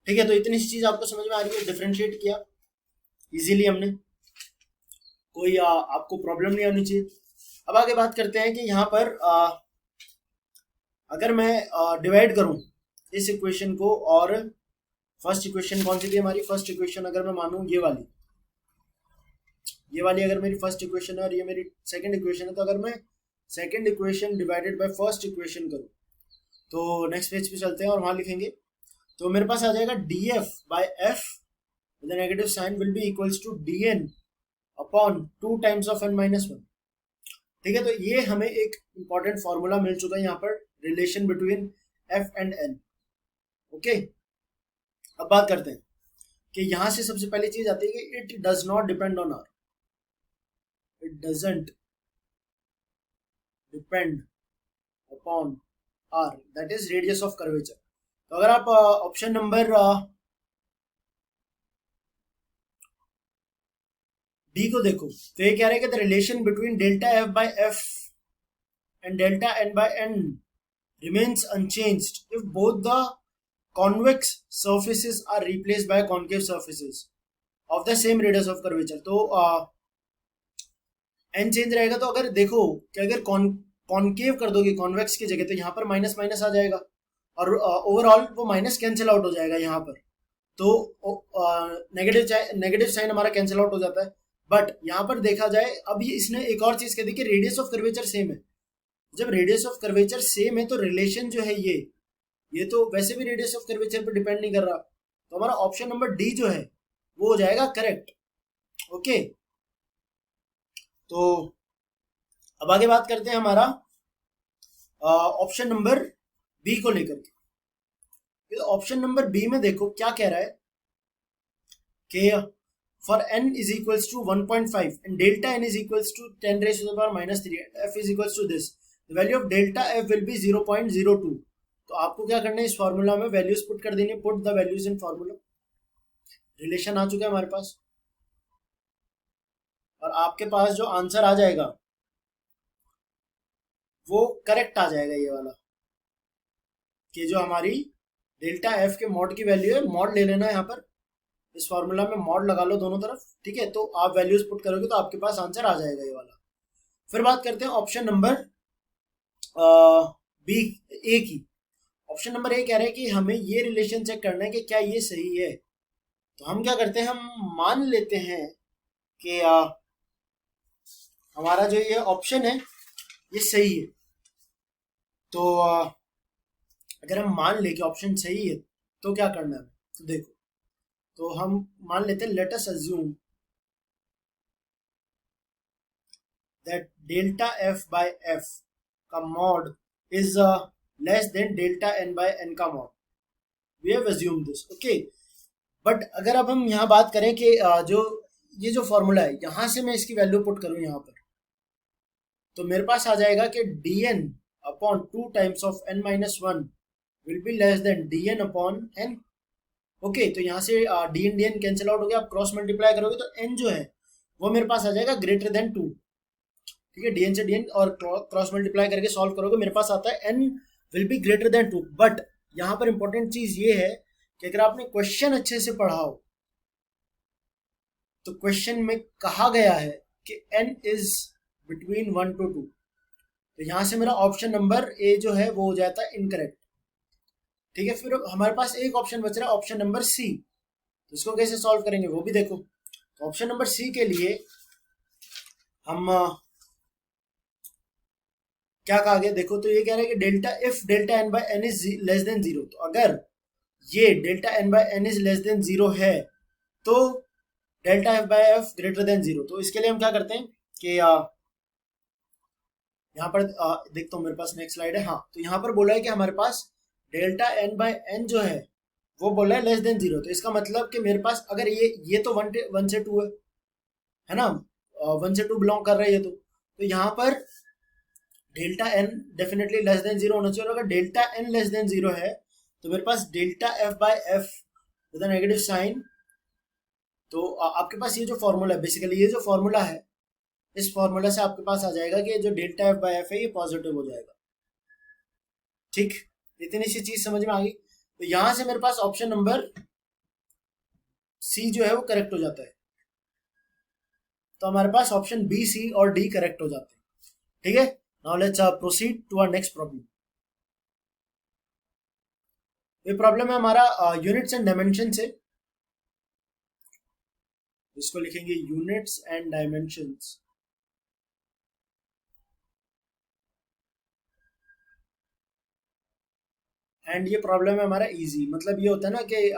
ठीक है, तो इतनी सी चीज आपको समझ में आ रही है, डिफरेंशिएट किया इजीली हमने, कोई आपको प्रॉब्लम नहीं आनी चाहिए। अब आगे बात करते हैं कि यहाँ पर अगर मैं डिवाइड करूं इस इक्वेशन को, और फर्स्ट इक्वेशन कौन सी थी हमारी, फर्स्ट इक्वेशन अगर मैं मानूं ये वाली अगर मेरी फर्स्ट इक्वेशन है और ये मेरी सेकंड इक्वेशन है, तो अगर मैं second equation divided by first equation करूं तो नेक्स्ट पेज पे चलते हैं और वहां लिखेंगे, तो मेरे पास आ जाएगा D F by F with negative sign will be equals to D N upon 2 times of n minus one. ठीक है, तो ये हमें एक इंपॉर्टेंट फॉर्मूला मिल चुका है यहाँ पर, relation between f and n। Okay, अब बात करते हैं कि यहां से सबसे पहली चीज आती है कि it does not depend on r, it doesn't depend upon r, that is radius of curvature. तो अगर आप ऑप्शन नंबर डी को देखो तो ये कह रहा है कि the relation between delta F by F and delta N by N remains unchanged if both the convex surfaces are replaced by concave surfaces of the same radius of curvature. तो एन चेंज रहेगा, तो अगर देखो कि अगर कॉन्केव कर दोगे कॉन्वेक्स की जगह, तो यहाँ पर माइनस माइनस आ जाएगा और ओवरऑल वो माइनस कैंसिल आउट हो जाएगा यहाँ पर, तो नेगेटिव साइन हमारा कैंसिल आउट हो जाता है। बट यहाँ पर देखा जाए, अब ये इसने एक और चीज कह दी कि रेडियस ऑफ कर्वेचर सेम है। जब रेडियस ऑफ कर्वेचर सेम है तो रिलेशन जो है ये तो वैसे भी रेडियस ऑफ कर्वेचर पर डिपेंड नहीं कर रहा, तो हमारा ऑप्शन नंबर डी जो है वो हो जाएगा करेक्ट। ओके, तो अब आगे बात करते हैं हमारा ऑप्शन नंबर बी को लेकर के। ऑप्शन नंबर बी में देखो क्या कह रहा है कि for n is equals to 1.5 and delta n is equals to 10 raised to the power minus 3 and f is equals to this, the value of delta f will be 0.02। तो आपको क्या करना है, इस फॉर्मूला में वैल्यूज पुट कर देनी है, put the values in formula. Relation आ चुका है हमारे पास और आपके पास जो आंसर आ जाएगा वो करेक्ट आ जाएगा, ये वाला कि जो हमारी डेल्टा एफ के मॉड की वैल्यू है, मॉड ले लेना है यहाँ पर, इस फॉर्मूला में मॉड लगा लो दोनों तरफ। ठीक है, तो आप वैल्यूज पुट करोगे तो आपके पास आंसर आ जाएगा ये वाला। फिर बात करते हैं ऑप्शन नंबर बी ए की। ऑप्शन नंबर ए कह रहे हैं कि हमें ये रिलेशन चेक करना है कि क्या ये सही है। तो हम क्या करते हैं, हम मान लेते हैं कि हमारा जो ये ऑप्शन है ये सही है। तो अगर हम मान ले कि ऑप्शन सही है तो क्या करना है, तो देखो, तो हम मान लेते हैं, let us assume that delta F by F का mod is less than delta N by N का mod. We have assume this, okay. But अगर अब हम यहाँ बात करें कि ये जो फॉर्मूला है, यहाँ से मैं इसकी वैल्यू पुट करूँ यहाँ पर, तो मेरे पास आ जाएगा कि D N upon 2 times of n minus one will be less than D N upon N. Okay, तो यहाँ से डी एन कैंसिल आउट हो गया, आप क्रॉस मल्टीप्लाई करोगे तो n जो है वो मेरे पास आ जाएगा ग्रेटर देन 2। ठीक है, dn से dn और क्रॉस मल्टीप्लाई करके सॉल्व करोगे, मेरे पास आता है n will be greater than 2। But यहाँ पर इंपॉर्टेंट चीज ये है कि अगर आपने क्वेश्चन अच्छे से पढ़ा हो तो क्वेश्चन में कहा गया है कि n इज बिटवीन 1 to 2, तो यहाँ से मेरा ऑप्शन नंबर ए जो है वो हो जाता है इनकरेक्ट। ठीक है, फिर हमारे पास एक ऑप्शन बच रहा है, ऑप्शन नंबर सी। तो इसको कैसे सॉल्व करेंगे वो भी देखो। तो ऑप्शन नंबर सी के लिए हम क्या कहा गया, देखो, तो ये कह रहा है कि delta if delta N by N is less than 0, तो अगर ये delta N by N is less than 0 है तो delta F by F greater than 0। तो इसके लिए हम क्या करते हैं कि यहाँ पर देखता हूँ, मेरे पास नेक्स्ट स्लाइड है। हाँ, तो यहाँ पर बोला है कि हमारे पास डेल्टा एन बाय एन जो है वो बोल रहा है लेस देन जीरो, तो इसका मतलब कि मेरे पास अगर ये तो वन से टू है ना, वन से टू बिलोंग कर रहा है ये तो यहाँ पर delta N definitely less than zero होना चाहिए, और अगर delta N less than zero है तो मेरे पास delta F by F with negative sign, तो आपके पास ये जो फॉर्मूला है, बेसिकली ये जो फॉर्मूला है, इस फॉर्मूला से आपके पास आ जाएगा कि जो डेल्टा एफ बाय एफ है ये पॉजिटिव हो जाएगा। ठीक, इतनी सी चीज समझ में आ गई। तो यहां से मेरे पास ऑप्शन नंबर सी जो है वो करेक्ट हो जाता है, तो हमारे पास ऑप्शन बी, सी और डी करेक्ट हो जाते हैं। ठीक है, now let's proceed to our next problem. ये प्रॉब्लम है हमारा यूनिट्स एंड डायमेंशन से, इसको लिखेंगे यूनिट्स एंड डायमेंशंस। एंड ये प्रॉब्लम है हमारा इजी, मतलब ये होता है ना कि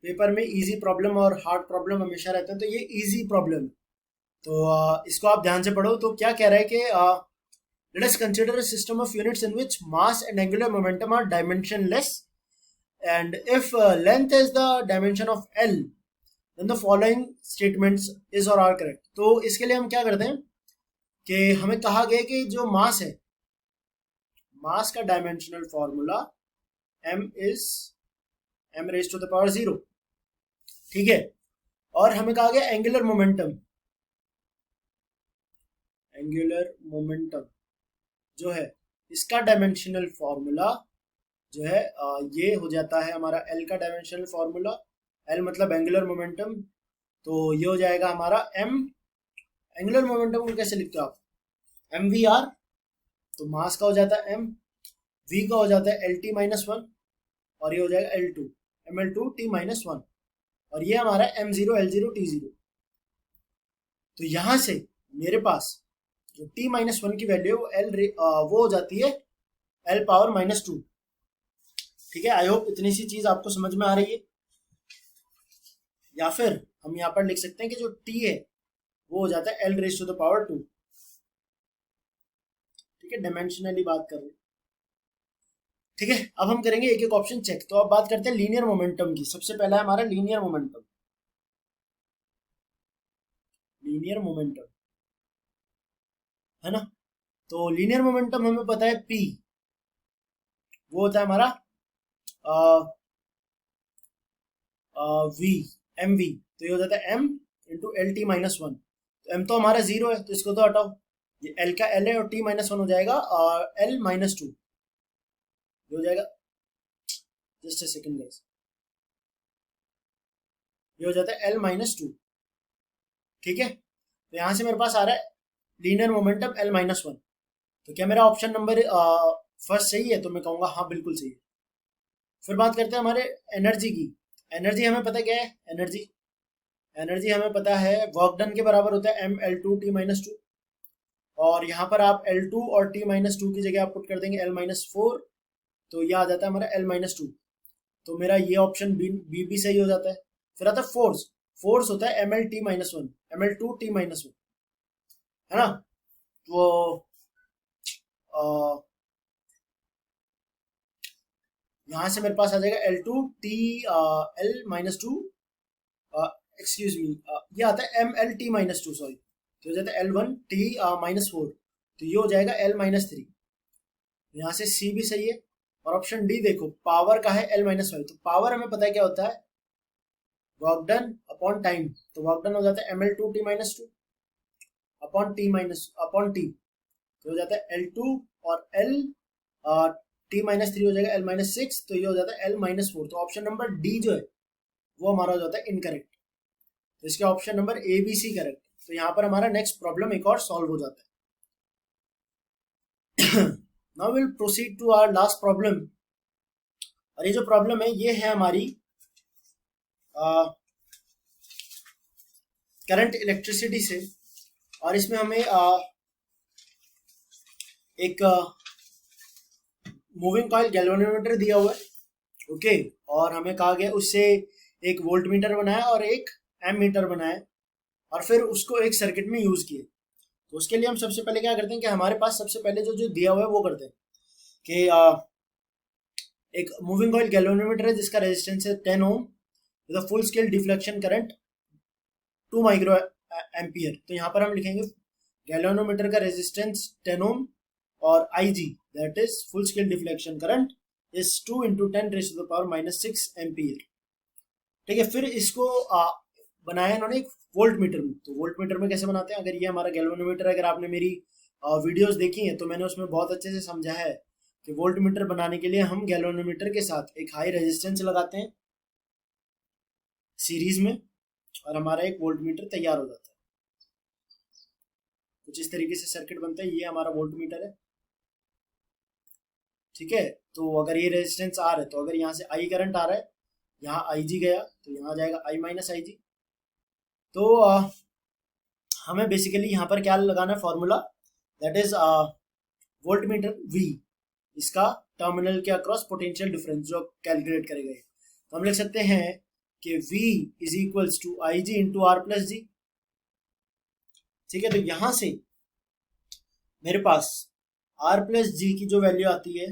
पेपर में इजी प्रॉब्लम और हार्ड प्रॉब्लम हमेशा रहते हैं, तो ये इजी प्रॉब्लम। तो इसको आप ध्यान से पढ़ो। तो क्या कह रहा है कि let us consider a system of units in which mass and angular momentum are dimensionless, and if length is the dimension of L, then the following statements is or are correct। तो इसके लिए हम क्या करते हैं कि हमें कहा गया कि जो मास है, मास का dimensional formula m is m raised to the power 0, ठीक है। और हमें कहा गया एंगुलर मोमेंटम, एंगुलर मोमेंटम जो है इसका डायमेंशनल फॉर्मूला जो है ये हो जाता है हमारा L का डायमेंशनल फॉर्मूला। L मतलब एंगुलर मोमेंटम, तो ये हो जाएगा हमारा m। एंगुलर मोमेंटम को कैसे लिखते हो आप, एम वी आर, तो मास का हो जाता है m, v का हो जाता है एल टी माइनस वन, और ये हो जाएगा L2 ml2 t minus one, और ये हमारा m0 L0 t0। तो यहां से मेरे पास जो t माइनस वन की वैल्यू है वो हो जाती है L पावर माइनस टू। ठीक है, आई होप इतनी सी चीज आपको समझ में आ रही है। या फिर हम यहाँ पर लिख सकते हैं कि जो t है वो हो जाता है L raise to the power two. ठीक है, डायमेंशनली बात कर रहे हैं। ठीक है, अब हम करेंगे एक एक ऑप्शन चेक। तो अब बात करते हैं लीनियर मोमेंटम की। सबसे पहला है हमारा लीनियर मोमेंटम, लीनियर मोमेंटम है ना। तो लीनियर मोमेंटम हमें पता है p, वो होता है हमारा v, एम वी, तो ये हो जाता है m into L T minus one. तो m तो हमारा जीरो है तो इसको तो हटाओ, ये l का l है और t माइनस वन हो जाएगा l माइनस टू हो जाएगा। जस्ट अ सेकंड गाइस, ये हो जाता है l माइनस टू। ठीक है, तो यहां से मेरे पास आ रहा है linear momentum l minus one. तो क्या मेरा ऑप्शन नंबर फर्स्ट सही है, तो मैं कहूंगा हाँ बिल्कुल सही है। फिर बात करते हैं हमारे एनर्जी की। एनर्जी हमें पता क्या है, एनर्जी एनर्जी हमें पता है वर्क डन के बराबर होता है ml2 t माइनस टू, और यहाँ पर आप L2 और t माइनस टू की जगह आप पुट कर देंगे L माइनस फोर, तो यह आ जाता है हमारा L माइनस टू। तो मेरा ये ऑप्शन बी भी सही हो जाता है। फिर आता है फोर्स, फोर्स होता है ml t minus one, ml2 t minus one, है ना। तो यहाँ से मेरे पास आ जाएगा L2 t L minus two, excuse me, ये आता है ml t minus two, sorry, तो हो जाता है L1 t माइनस फोर, तो ये हो जाएगा L माइनस थ्री। यहाँ से C भी सही है। और ऑप्शन डी देखो, पावर का है L माइनस फाइव, तो पावर हमें पता है क्या होता है, वर्क डन अपॉन टाइम, तो वर्क डन हो जाता है ml2 t minus two upon t minus upon t, तो हो जाता है L2 और L t माइनस थ्री हो जाएगा L माइनस सिक्स, तो ये हो जाता है L माइनस फोर। तो ऑप्शन नंबर डी जो है वो हमारा हो जाता है इनकरेक्ट। तो इसके option number A B C correct. तो यहाँ पर हमारा नेक्स्ट प्रॉब्लम एक और सॉल्व हो जाता है। Now will proceed to our last problem. और ये जो प्रॉब्लम है ये है हमारी करंट इलेक्ट्रिसिटी से, और इसमें हमें एक मूविंग कॉइल गैल्वेनोमीटर दिया हुआ है, ओके, और हमें कहा गया उससे एक वोल्ट मीटर बनाया और एक एम मीटर बनाया, और फिर उसको एक सर्किट में यूज किए। तो उसके लिए हम सबसे पहले क्या करते हैं कि हमारे पास सबसे पहले जो जो दिया हुआ है वो करते हैं कि एक मूविंग कॉइल गैल्वेनोमीटर है जिसका रेजिस्टेंस है 10 ohm with a full scale deflection current 2 micro ampere. तो यहाँ पर हम लिखेंगे गैल्वेनोमीटर का रेजिस्टेंस 10 ओम और IG that is full scale deflection current is 2 into 10⁻⁻⁶ ampere. ठीक है, फिर इसको बनाया इन्होंने एक वोल्ट मीटर में। तो वोल्ट मीटर में कैसे बनाते हैं, अगर ये हमारा गैल्वेनोमीटर है, अगर आपने मेरी वीडियोस देखी हैं तो मैंने उसमें बहुत अच्छे से समझा है कि वोल्ट मीटर बनाने के लिए हम गैल्वेनोमीटर के साथ एक हाई रेजिस्टेंस लगाते हैं सीरीज में और हमारा एक वोल्ट मीटर तैयार हो जाता है। कुछ इस तरीके से सर्किट बनता है। ये हमारा वोल्ट मीटर है, ठीक है। तो अगर ये रेजिस्टेंस आर है तो अगर यहाँ से आई करंट आ रहा है, यहाँ IG गया तो यहाँ जाएगा I-IG। तो हमें बेसिकली यहाँ पर क्या लगाना है formula, that is volt meter V, इसका टर्मिनल के अक्रॉस पोटेंशियल डिफरेंस जो कैलकुलेट करेगा। तो हम लिख सकते हैं कि V is equals to IG into R plus G. ठीक है, तो यहां से मेरे पास R प्लस जी की जो वैल्यू आती है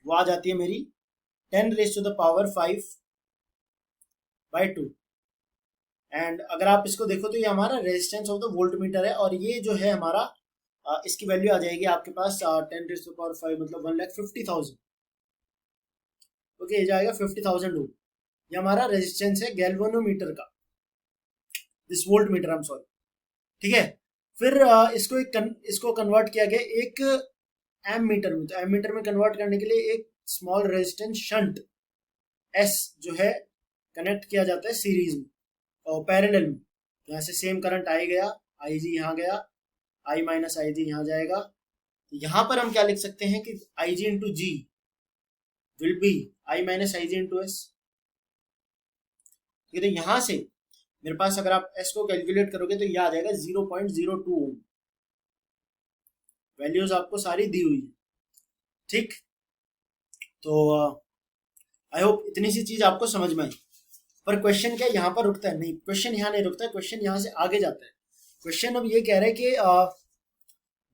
वो आ जाती है मेरी 10⁵ (5/2). एंड अगर आप इसको देखो तो ये हमारा resistance of the volt meter है और ये जो है हमारा इसकी वैल्यू आ जाएगी आपके पास 10⁵ मतलब 1,50,000। ओके, ये जाएगा 50,000 ओम। ये हमारा रेजिस्टेंस है गैल्वेनोमीटर का, this volt meter, I am sorry. ठीक है, फिर इसको कन्वर्ट किया गया एक एम मीटर में। तो एम मीटर में कन्वर्ट करने के लिए एक स्मॉल रेजिस्टेंस शंट S जो है कनेक्ट किया जाता है सीरीज में और पैरेलल में। यहाँ से सेम करंट आई गया, IG यहाँ गया, I-IG यहाँ जाएगा। तो यहाँ पर हम क्या लिख सकते हैं कि IG into G will be I-IG into S। तो यहाँ से मेरे पास अगर आप S को कैलकुलेट करोगे तो यह आ जाएगा 0.02 ओम। वैल्यूज आपको सारी दी हुई है, ठीक। तो आई होप इतनी सी चीज आपको समझ में आई। पर क्वेश्चन क्या यहाँ पर रुकता है? नहीं, क्वेश्चन यहाँ नहीं रुकता है, क्वेश्चन यहाँ से आगे जाता है। क्वेश्चन अब ये कह रहा है कि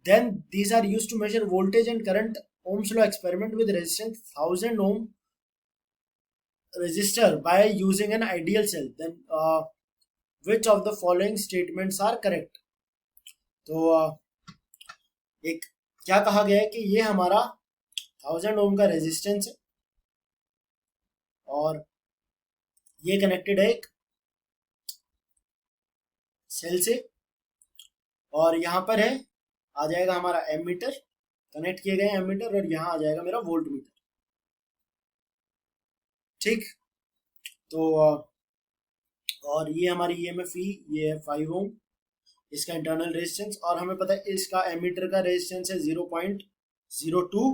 then these are used to measure voltage and current Ohm's law experiment with resistance 1000 ohm resistor by using an ideal cell, then which of the following statements are correct? तो एक क्या कहा गया है कि ये हमारा 1000 ओम का रेजिस्टेंस है और ये कनेक्टेड है एक सेल से और यहाँ पर है आ जाएगा हमारा एम मीटर, कनेक्ट किए गए एम मीटर, और यहाँ आ जाएगा मेरा वोल्ट मीटर, ठीक। तो और ये हमारी EMF-E, ये है 5 ओम, इसका इंटरनल रेजिस्टेंस, और हमें पता है इसका एमीटर का रेजिस्टेंस है 0.02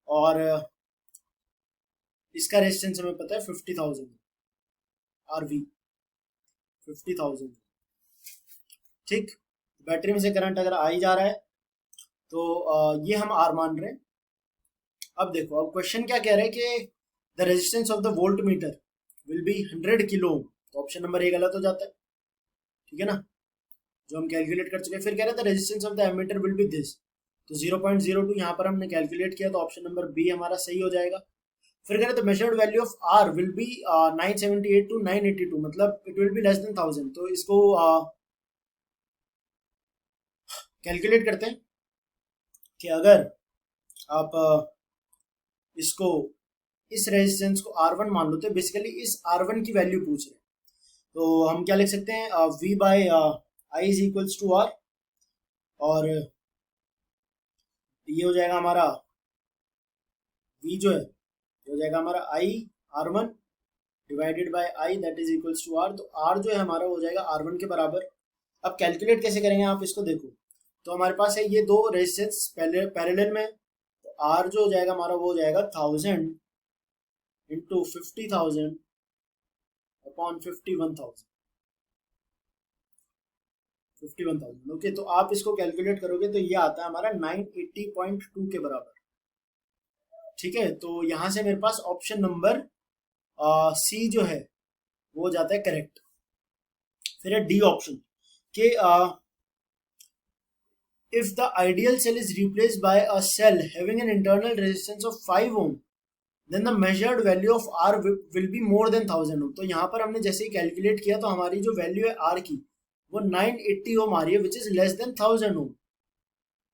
और इसका रेजिस्टेंस हमें पता है 50,000 RV, 50,000, ठीक। बैटरी में से करंट अगर आई जा रहा है तो ये हम R मान रहे हैं। अब देखो, अब क्वेश्चन क्या कह रहे हैं कि the resistance of the volt meter will be 100 kilo ohm. तो ऑप्शन नंबर ए गलत हो जाता है, ठीक है ना, जो हम कैलकुलेट कर चुके हैं। फिर कह रहे हैं the resistance of the ammeter will be this, तो 0.02 यहाँ पर हमने कैलकुलेट किया, तो ऑप्शन नंबर बी हमारा सही हो जाएगा। फिर कह रहे हैं the measured value of R will be 978 to 982, मतलब it will be less than 1000। तो इसको कैलकुलेट करते हैं कि अगर आप इसको इस रेजिस्टेंस को R1 मान लो, तो बेसिकली इस R1 की वैल्यू पूछ रहे हैं। तो हम क्या लिख सकते हैं, V by I is equals to R, और ये हो जाएगा हमारा V जो है ये हो जाएगा हमारा R1 divided by I that is equals to R। तो R जो है हमारा हो जाएगा R1 के बराबर। अब कैलकुलेट कैसे करेंगे आप इसको देखो, तो हमारे पास है ये दो रेजिस्टेंस पैरेलल में, तो R जो हो जाएगा हमारा वो हो जाएगा 1000 इंटू 50,000 अपॉन 51,000। ओके, तो आप इसको कैलकुलेट करोगे तो ये आता है हमारा 980.2 के बराबर, ठीक है। तो यहां से मेरे पास ऑप्शन नंबर सी जो है वो हो जाता है करेक्ट। फिर है डी ऑप्शन के if the ideal cell is replaced by a cell having an internal resistance of 5 ohm then the measured value of R will be more than 1000 ohm. तो यहाँ पर हमने जैसे ही कैलकुलेट किया तो हमारी जो वैल्यू है आर की वो 980 ओम आ रही है, विच इज लेस देन 1000 ओम,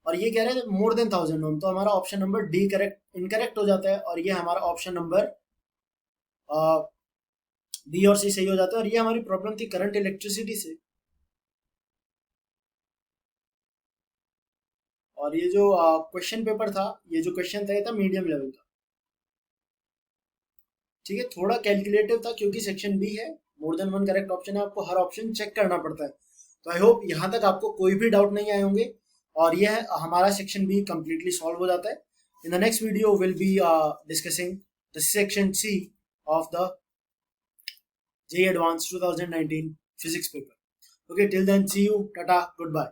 और ये कह रहे हैं मोर देन 1000 ओम। तो हमारा option number D correct incorrect हो जाता है, और ये हमारा ऑप्शन नंबर बी और सी सही हो जाता है। और ये हमारी प्रॉब्लम थी करंट इलेक्ट्रिसिटी से। और ये जो क्वेश्चन पेपर था, ये जो क्वेश्चन था, ये था मीडियम लेवल का। ठीक है, थोड़ा कैलकुलेटिव था क्योंकि सेक्शन बी है, more than one correct option है, आपको हर ऑप्शन चेक करना पड़ता है। तो आई होप यहाँ तक आपको कोई भी डाउट नहीं आए होंगे, और यह हमारा सेक्शन बी कंप्लीटली सॉल्व हो जाता है। In the next video will be discussing the section C of the JEE Advanced 2019 physics paper. Okay, till then, see you, tata, goodbye.